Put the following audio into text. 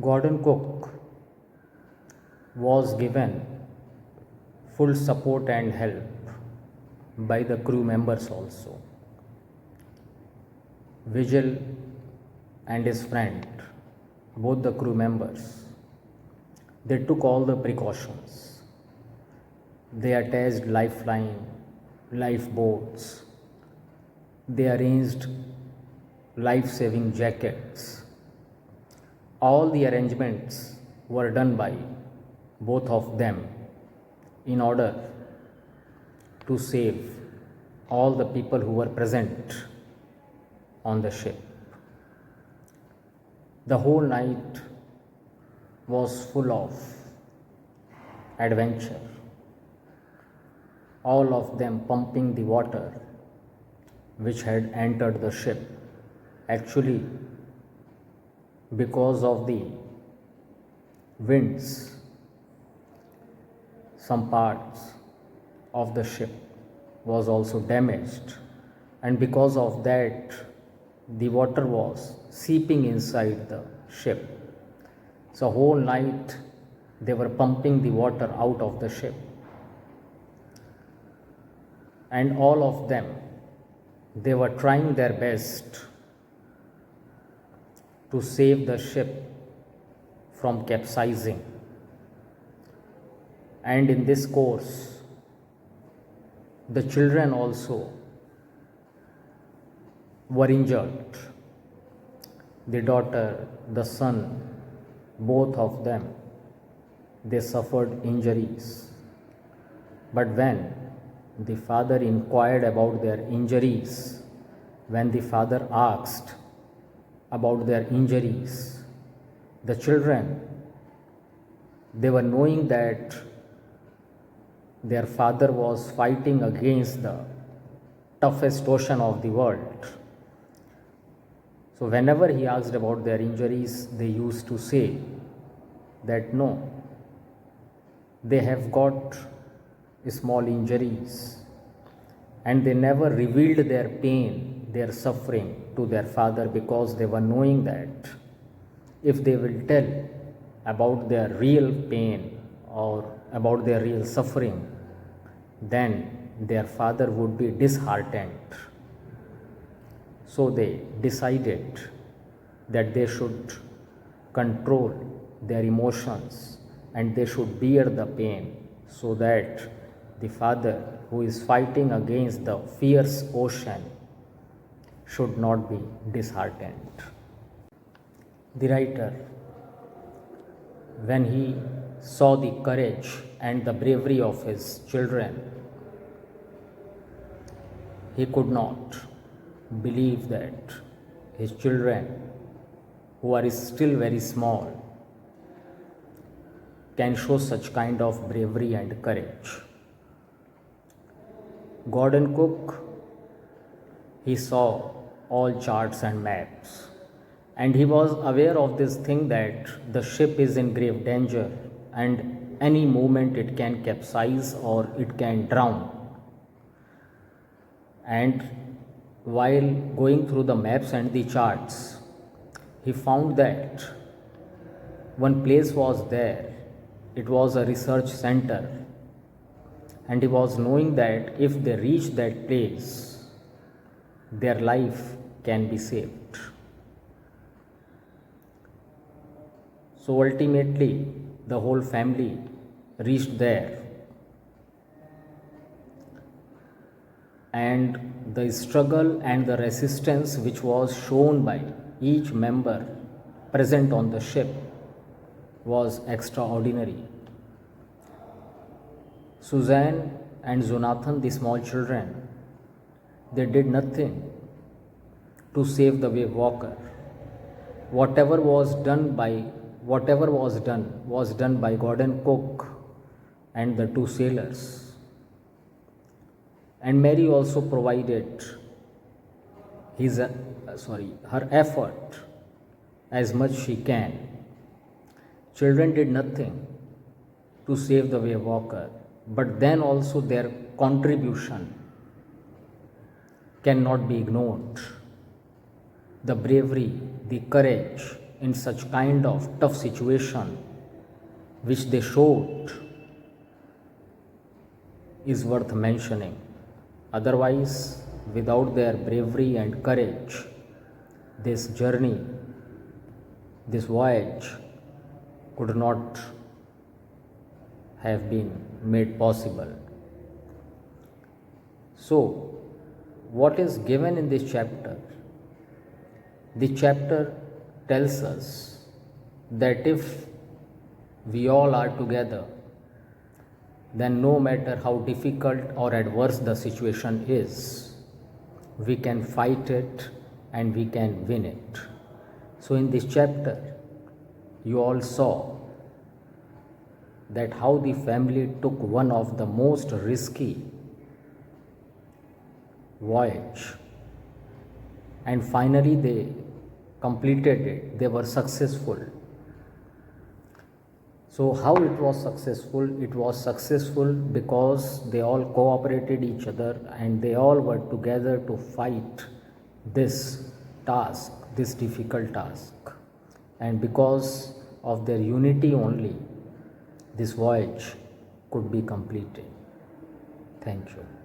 Gordon Cook was given full support and help by the crew members also. Vigil and his friend, both the crew members, they took all the precautions. They attached lifeline, lifeboats, they arranged life-saving jackets. All the arrangements were done by both of them in order to save all the people who were present on the ship. The whole night was full of adventure, all of them pumping the water which had entered the ship. Actually, because of the winds, some parts of the ship was also damaged, and because of that the water was seeping inside the ship. So whole night they were pumping the water out of the ship, and all of them, they were trying their best to save the ship from capsizing. And in this course, the children also were injured. The daughter, the son, both of them, they suffered injuries. But when the father inquired about their injuries, when the father asked about their injuries, the children, they were knowing that their father was fighting against the toughest ocean of the world. So whenever he asked about their injuries, they used to say that no, they have got small injuries, and they never revealed their pain, their suffering to their father, because they were knowing that if they will tell about their real pain or about their real suffering, then their father would be disheartened. So they decided that they should control their emotions and they should bear the pain, so that the father, who is fighting against the fierce ocean, should not be disheartened. The writer, when he saw the courage and the bravery of his children, he could not believe that his children, who are still very small, can show such kind of bravery and courage. Gordon Cook, he saw all charts and maps, and he was aware of this thing that the ship is in grave danger and any moment it can capsize or it can drown. And while going through the maps and the charts, he found that one place was there. It was a research center, and he was knowing that if they reach that place, their life can be saved. So ultimately, the whole family reached there, and the struggle and the resistance which was shown by each member present on the ship was extraordinary. Suzanne and Jonathan, the small children, they did nothing to save the wave walker. Whatever was done was done by Gordon Cook and the two sailors. And Mary also provided her effort as much she can. Children did nothing to save the wave walker, but then also their contribution cannot be ignored. The bravery, the courage in such kind of tough situation which they showed is worth mentioning. Otherwise, without their bravery and courage, this journey, this voyage could not have been made possible. So, what is given in this chapter? The chapter tells us that if we all are together, then no matter how difficult or adverse the situation is, we can fight it and we can win it. So, in this chapter, you all saw that how the family took one of the most risky voyage and finally they completed it. They were successful. So how it was successful? It was successful because they all cooperated each other and they all were together to fight this task, this difficult task. And because of their unity only, this voyage could be completed. Thank you.